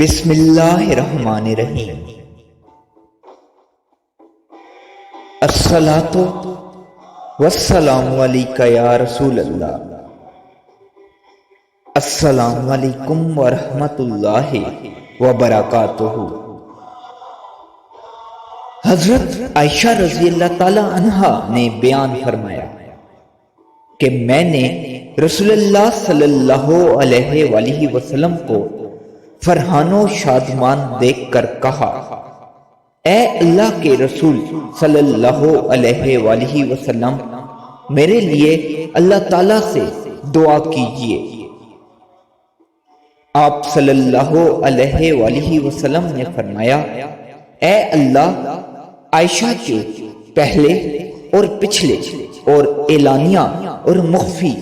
بسم اللہ الرحمن الرحیم۔ الصلاۃ والسلام علیک یا رسول اللہ۔ السلام علیکم ورحمۃ اللہ وبرکاتہ۔ حضرت عائشہ رضی اللہ تعالی عنہا نے بیان فرمایا کہ میں نے رسول اللہ صلی اللہ علیہ وآلہ وسلم کو فرحان و شادمان دیکھ کر کہا، اے اللہ کے رسول صلی اللہ علیہ وآلہ وسلم، میرے لیے اللہ تعالیٰ سے دعا کیجیے۔ آپ صلی اللہ علیہ وآلہ وسلم نے فرمایا، اے اللہ، عائشہ کے پہلے اور پچھلے اور اعلانیہ اور مخفی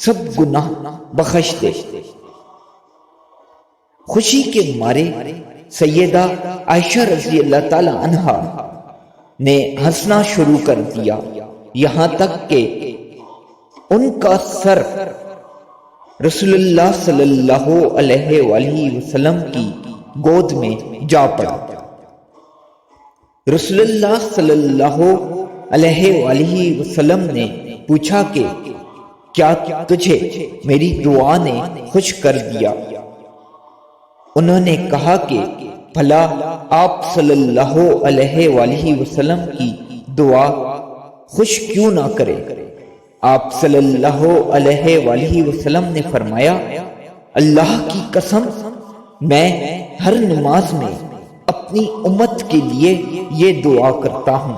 سب گناہ بخش دے۔ خوشی کے مارے سیدہ عائشہ رضی اللہ تعالی عنہا نے ہنسنا شروع کر دیا، یہاں تک کہ ان کا سر رسول اللہ صلی اللہ علیہ وآلہ وسلم کی گود میں جا پڑا۔ رسول اللہ صلی اللہ علیہ وآلہ وسلم نے پوچھا کہ کیا تجھے میری دعا نے خوش کر دیا؟ انہوں نے کہا کہ بھلا آپ صلی اللہ علیہ وآلہ وسلم کی دعا خوش کیوں نہ کرے؟ آپ صلی اللہ علیہ وآلہ وسلم نے فرمایا، اللہ کی قسم، میں ہر نماز میں اپنی امت کے لیے یہ دعا کرتا ہوں